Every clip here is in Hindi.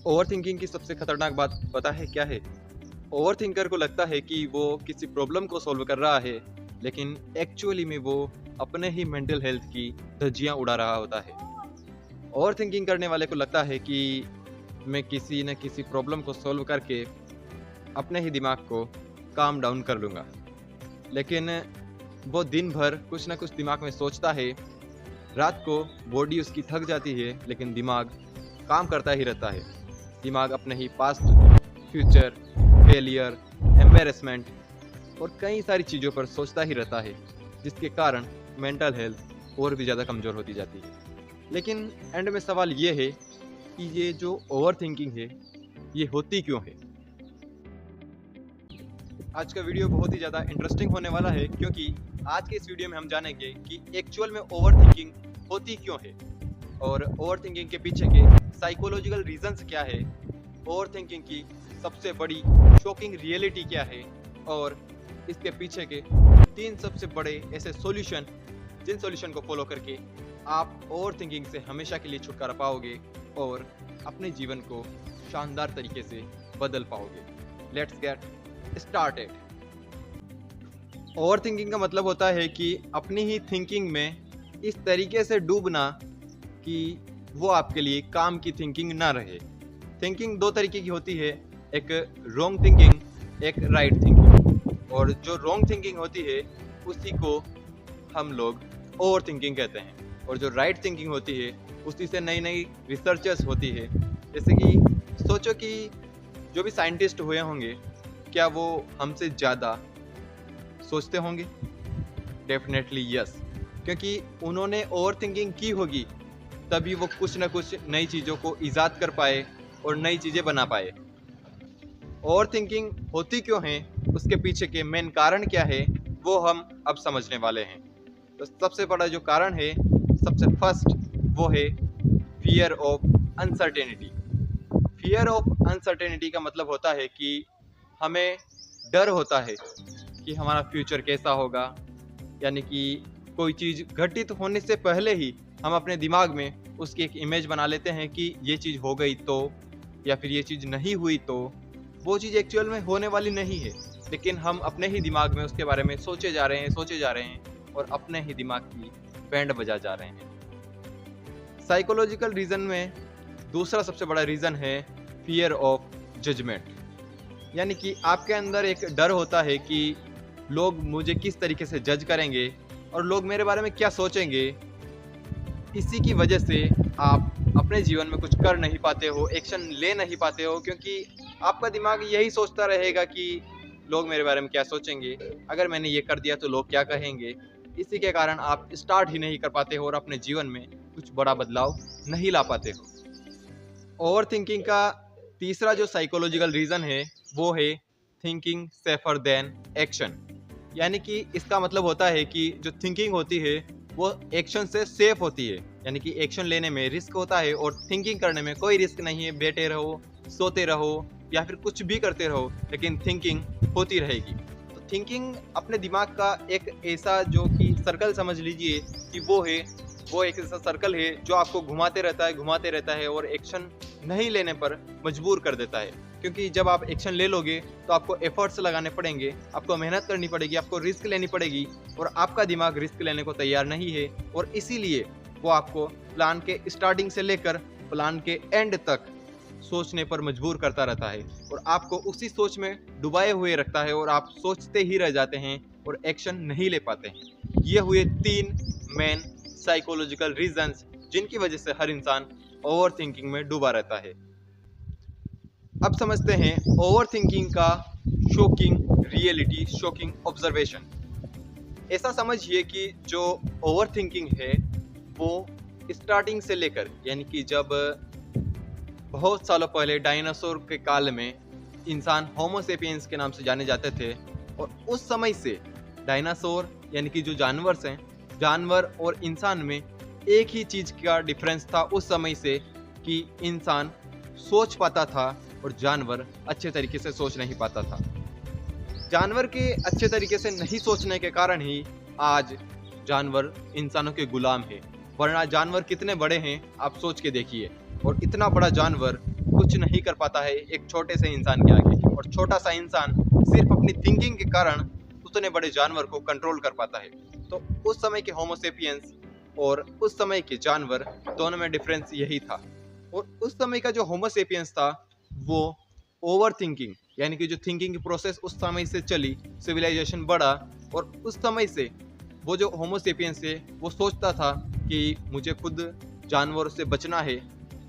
ओवर थिंकिंग की सबसे खतरनाक बात पता है क्या है? ओवर थिंकर को लगता है कि वो किसी प्रॉब्लम को सॉल्व कर रहा है, लेकिन एक्चुअली में वो अपने ही मेंटल हेल्थ की धज्जियां उड़ा रहा होता है। ओवर थिंकिंग करने वाले को लगता है कि मैं किसी न किसी प्रॉब्लम को सॉल्व करके अपने ही दिमाग को काम डाउन कर लूँगा, लेकिन वो दिन भर कुछ ना कुछ दिमाग में सोचता है। रात को बॉडी उसकी थक जाती है, लेकिन दिमाग काम करता ही रहता है। दिमाग अपने ही पास्ट, फ्यूचर, फेलियर, एम्बेरसमेंट और कई सारी चीज़ों पर सोचता ही रहता है, जिसके कारण मेंटल हेल्थ और भी ज़्यादा कमज़ोर होती जाती है। लेकिन एंड में सवाल ये है कि ये जो ओवर थिंकिंग है, ये होती क्यों है? आज का वीडियो बहुत ही ज़्यादा इंटरेस्टिंग होने वाला है, क्योंकि आज के इस वीडियो में हम जानेंगे कि एक्चुअल में ओवर थिंकिंग होती क्यों है और ओवर थिंकिंग के पीछे के साइकोलॉजिकल रीजंस क्या है, ओवर थिंकिंग की सबसे बड़ी शॉकिंग रियलिटी क्या है और इसके पीछे के 3 सबसे बड़े ऐसे सॉल्यूशन, जिन सॉल्यूशन को फॉलो करके आप ओवर थिंकिंग से हमेशा के लिए छुटकारा पाओगे और अपने जीवन को शानदार तरीके से बदल पाओगे। Let's get started. Over thinking का मतलब होता है कि अपनी ही थिंकिंग में इस तरीके से डूबना कि वो आपके लिए काम की थिंकिंग ना रहे। थिंकिंग 2 तरीके की होती है, एक रॉन्ग थिंकिंग, एक राइट थिंकिंग। और जो रॉन्ग थिंकिंग होती है उसी को हम लोग ओवर थिंकिंग कहते हैं, और जो राइट थिंकिंग होती है उसी से नई नई रिसर्चेस होती है। जैसे कि सोचो कि जो भी साइंटिस्ट हुए होंगे, क्या वो हमसे ज़्यादा सोचते होंगे? डेफिनेटली यस, क्योंकि उन्होंने ओवर थिंकिंग की होगी, तभी वो कुछ ना कुछ नई चीज़ों को ईजाद कर पाए और नई चीज़ें बना पाए। ओवर थिंकिंग होती क्यों है, उसके पीछे के मेन कारण क्या है, वो हम अब समझने वाले हैं। तो सबसे बड़ा जो कारण है, सबसे फर्स्ट, वो है fear of uncertainty. Fear of uncertainty का मतलब होता है कि हमें डर होता है कि हमारा फ्यूचर कैसा होगा, यानी कि कोई चीज़ घटित होने से पहले ही हम अपने दिमाग में उसकी एक इमेज बना लेते हैं कि ये चीज़ हो गई तो, या फिर ये चीज़ नहीं हुई तो। वो चीज़ एक्चुअल में होने वाली नहीं है, लेकिन हम अपने ही दिमाग में उसके बारे में सोचे जा रहे हैं और अपने ही दिमाग की बैंड बजा जा रहे हैं। साइकोलॉजिकल रीज़न में दूसरा सबसे बड़ा रीज़न है फियर ऑफ जजमेंट, यानी कि आपके अंदर एक डर होता है कि लोग मुझे किस तरीके से जज करेंगे और लोग मेरे बारे में क्या सोचेंगे। इसी की वजह से आप अपने जीवन में कुछ कर नहीं पाते हो, एक्शन ले नहीं पाते हो, क्योंकि आपका दिमाग यही सोचता रहेगा कि लोग मेरे बारे में क्या सोचेंगे, अगर मैंने ये कर दिया तो लोग क्या कहेंगे। इसी के कारण आप स्टार्ट ही नहीं कर पाते हो और अपने जीवन में कुछ बड़ा बदलाव नहीं ला पाते हो। ओवर थिंकिंग का तीसरा जो साइकोलॉजिकल रीज़न है, वो है थिंकिंग सेफर देन एक्शन, यानी कि इसका मतलब होता है कि जो थिंकिंग होती है वो एक्शन से सेफ होती है, यानी कि एक्शन लेने में रिस्क होता है और थिंकिंग करने में कोई रिस्क नहीं है। बैठे रहो, सोते रहो या फिर कुछ भी करते रहो, लेकिन थिंकिंग होती रहेगी। तो थिंकिंग अपने दिमाग का एक ऐसा जो कि सर्कल समझ लीजिए कि वो एक ऐसा सर्कल है जो आपको घुमाते रहता है और एक्शन नहीं लेने पर मजबूर कर देता है। क्योंकि जब आप एक्शन ले लोगे तो आपको एफर्ट्स लगाने पड़ेंगे, आपको मेहनत करनी पड़ेगी, आपको रिस्क लेनी पड़ेगी, और आपका दिमाग रिस्क लेने को तैयार नहीं है। और इसीलिए वो आपको प्लान के स्टार्टिंग से लेकर प्लान के एंड तक सोचने पर मजबूर करता रहता है और आपको उसी सोच में डुबाए हुए रखता है और आप सोचते ही रह जाते हैं और एक्शन नहीं ले पाते हैं। ये हुए 3 मेन साइकोलॉजिकल रीजंस जिनकी वजह से हर इंसान ओवर थिंकिंग में डूबा रहता है। अब समझते हैं ओवर थिंकिंग का शॉकिंग रियलिटी, शॉकिंग ऑब्जर्वेशन। ऐसा समझिए कि जो ओवर थिंकिंग है वो स्टार्टिंग से लेकर, यानी कि जब बहुत सालों पहले डायनासोर के काल में इंसान होमो सेपियंस के नाम से जाने जाते थे, और उस समय से डायनासोर यानी कि जो जानवर हैं, जानवर और इंसान में एक ही चीज़ का डिफरेंस था उस समय से कि इंसान सोच पाता था और जानवर अच्छे तरीके से सोच नहीं पाता था। जानवर के अच्छे तरीके से नहीं सोचने के कारण ही आज जानवर इंसानों के गुलाम है, वरना जानवर कितने बड़े हैं आप सोच के देखिए। और इतना बड़ा जानवर कुछ कुछ नहीं कर पाता है एक छोटे से इंसान के आगे, और छोटा सा इंसान सिर्फ अपनी थिंकिंग के कारण उतने बड़े जानवर को कंट्रोल कर पाता है। तो उस समय के होमो सेपियंस और उस समय के जानवर दोनों में डिफरेंस यही था। और उस समय का जो होमो सेपियंस था वो ओवर थिंकिंग, यानी कि जो थिंकिंग की प्रोसेस उस समय से चली, सिविलाइजेशन बढ़ा, और उस समय से वो जो होमो सेपियंस है वो सोचता था कि मुझे खुद जानवरों से बचना है,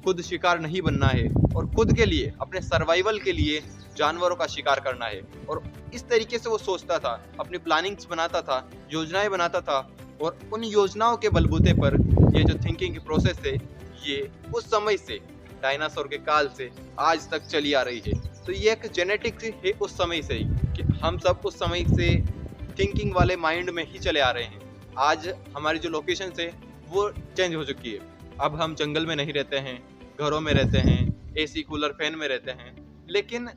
खुद शिकार नहीं बनना है, और खुद के लिए, अपने सर्वाइवल के लिए जानवरों का शिकार करना है। और इस तरीके से वो सोचता था, अपनी प्लानिंग्स बनाता था, योजनाएं बनाता था, और उन योजनाओं के बलबूते पर ये जो थिंकिंग की प्रोसेस है ये उस समय से, डायनासोर के काल से आज तक चली आ रही है। तो ये एक जेनेटिक्स है उस समय से ही, कि हम सब उस समय से थिंकिंग वाले माइंड में ही चले आ रहे हैं। आज हमारी जो लोकेशन है वो चेंज हो चुकी है। अब हम जंगल में नहीं रहते हैं, घरों में रहते हैं, एसी कूलर फैन में रहते हैं, लेकिन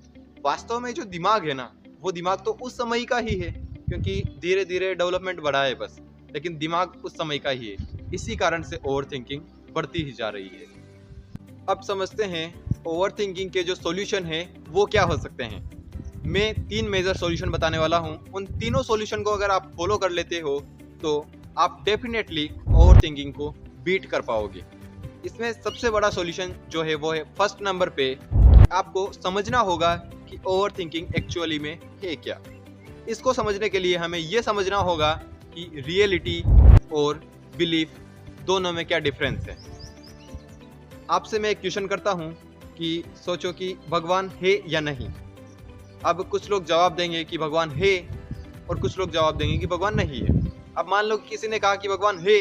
वास्तव में जो दिमाग है ना, वो दिमाग तो उस समय का ही है, क्योंकि धीरे धीरे डेवलपमेंट बढ़ा है बस, लेकिन दिमाग उस समय का ही है। इसी कारण से ओवर थिंकिंग बढ़ती ही जा रही है। अब समझते हैं ओवर थिंकिंग के जो सॉल्यूशन है वो क्या हो सकते हैं। मैं 3 मेजर सॉल्यूशन बताने वाला हूँ। उन तीनों सॉल्यूशन को अगर आप फॉलो कर लेते हो तो आप डेफिनेटली ओवर थिंकिंग को बीट कर पाओगे। इसमें सबसे बड़ा सॉल्यूशन जो है वो है, फर्स्ट नंबर पे आपको समझना होगा कि ओवर थिंकिंग एक्चुअली में है क्या। इसको समझने के लिए हमें ये समझना होगा कि रियलिटी और बिलीफ दोनों में क्या डिफरेंस है। आपसे मैं एक क्वेश्चन करता हूँ कि सोचो कि भगवान है या नहीं। अब कुछ लोग जवाब देंगे कि भगवान है, और कुछ लोग जवाब देंगे कि भगवान नहीं है। अब मान लो कि किसी ने कहा कि भगवान है,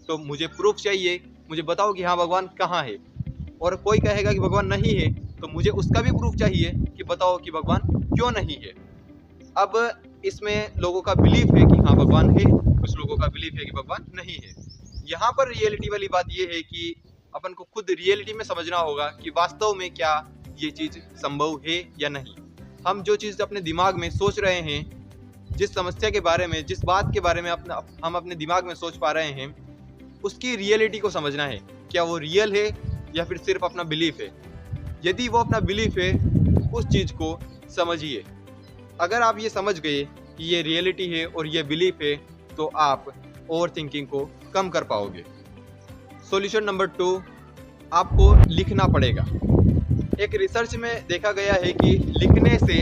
तो मुझे प्रूफ चाहिए, मुझे बताओ कि हाँ भगवान कहाँ है। और कोई कहेगा कि भगवान नहीं है, तो मुझे उसका भी प्रूफ चाहिए कि बताओ कि भगवान क्यों नहीं है। अब इसमें लोगों का बिलीफ है कि हाँ भगवान है, कुछ लोगों का बिलीफ है कि भगवान नहीं है। यहाँ पर रियलिटी वाली बात ये है कि अपन को खुद रियलिटी में समझना होगा कि वास्तव में क्या ये चीज़ संभव है या नहीं। हम जो चीज़ अपने दिमाग में सोच रहे हैं, जिस समस्या के बारे में, जिस बात के बारे में हम अपने दिमाग में सोच पा रहे हैं, उसकी रियलिटी को समझना है। क्या वो रियल है या फिर सिर्फ अपना बिलीफ है। यदि वो अपना बिलीफ है, उस चीज़ को समझिए। अगर आप ये समझ गए कि ये रियलिटी है और ये बिलीफ है, तो आप ओवर थिंकिंग को कम कर पाओगे। सॉल्यूशन नंबर 2, आपको लिखना पड़ेगा। एक रिसर्च में देखा गया है कि लिखने से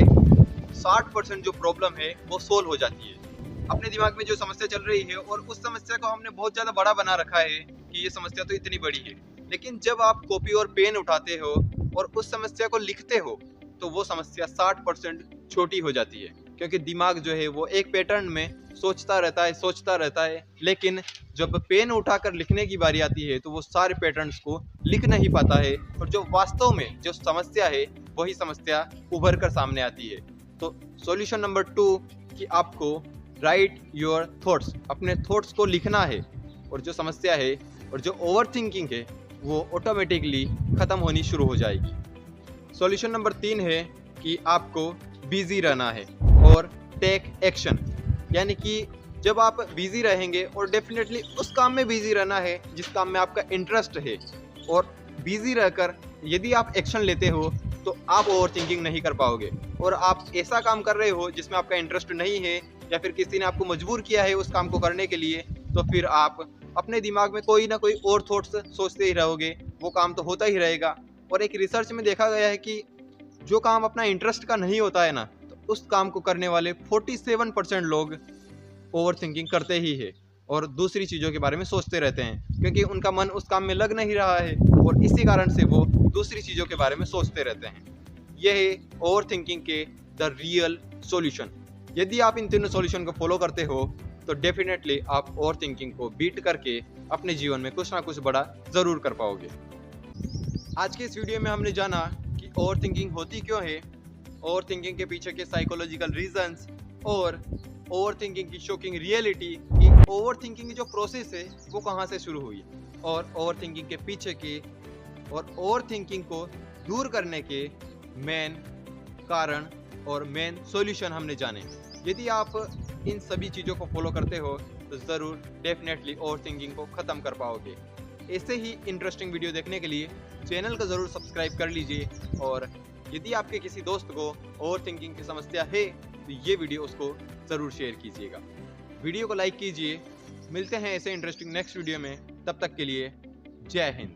60% जो प्रॉब्लम है वो सोल्व हो जाती है। अपने दिमाग में जो समस्या चल रही है, और उस समस्या को हमने बहुत ज़्यादा बड़ा बना रखा है कि ये समस्या तो इतनी बड़ी है, लेकिन जब आप कॉपी और पेन उठाते हो और उस समस्या को लिखते हो, तो वो समस्या 60% छोटी हो जाती है। क्योंकि दिमाग जो है वो एक पैटर्न में सोचता रहता है, लेकिन जब पेन उठाकर लिखने की बारी आती है तो वो सारे पैटर्न्स को लिख नहीं पाता है, और जो वास्तव में जो समस्या है वही समस्या उभर कर सामने आती है। तो सॉल्यूशन नंबर 2 कि आपको राइट योर थॉट्स, अपने थॉट्स को लिखना है, और जो समस्या है और जो ओवर थिंकिंग है वो ऑटोमेटिकली ख़त्म होनी शुरू हो जाएगी। सॉल्यूशन नंबर 3 है कि आपको बिजी रहना है और टेक एक्शन, यानी कि जब आप बिजी रहेंगे, और डेफिनेटली उस काम में बिजी रहना है जिस काम में आपका इंटरेस्ट है, और बिजी रहकर यदि आप एक्शन लेते हो तो आप ओवर थिंकिंग नहीं कर पाओगे। और आप ऐसा काम कर रहे हो जिसमें आपका इंटरेस्ट नहीं है, या फिर किसी ने आपको मजबूर किया है उस काम को करने के लिए, तो फिर आप अपने दिमाग में कोई ना कोई और थॉट्स सोचते ही रहोगे, वो काम तो होता ही रहेगा। और एक रिसर्च में देखा गया है कि जो काम अपना इंटरेस्ट का नहीं होता है ना, तो उस काम को करने वाले 47% लोग ओवर थिंकिंग करते ही है, और दूसरी चीज़ों के बारे में सोचते रहते हैं, क्योंकि उनका मन उस काम में लग नहीं रहा है, और इसी कारण से वो दूसरी चीज़ों के बारे में सोचते रहते हैं। यह है ओवर थिंकिंग के द रियल सॉल्यूशन। यदि आप इन तीनों सॉल्यूशन को फॉलो करते हो तो डेफिनेटली आप ओवर थिंकिंग को बीट करके अपने जीवन में कुछ ना कुछ बड़ा ज़रूर कर पाओगे। आज के इस वीडियो में हमने जाना कि ओवर थिंकिंग होती क्यों है, ओवर थिंकिंग के पीछे के साइकोलॉजिकल रीजंस, और ओवर थिंकिंग की शॉकिंग रियलिटी कि ओवर थिंकिंग की जो प्रोसेस है वो कहाँ से शुरू हुई, और ओवर थिंकिंग के पीछे के और ओवर थिंकिंग को दूर करने के मेन कारण और मेन सॉल्यूशन हमने जाने। यदि आप इन सभी चीज़ों को फॉलो करते हो तो ज़रूर डेफिनेटली ओवर थिंकिंग को ख़त्म कर पाओगे। ऐसे ही इंटरेस्टिंग वीडियो देखने के लिए चैनल को ज़रूर सब्सक्राइब कर लीजिए। और यदि आपके किसी दोस्त को ओवर थिंकिंग की समस्या है तो ये वीडियो उसको ज़रूर शेयर कीजिएगा। वीडियो को लाइक कीजिए। मिलते हैं ऐसे इंटरेस्टिंग नेक्स्ट वीडियो में, तब तक के लिए जय हिंद।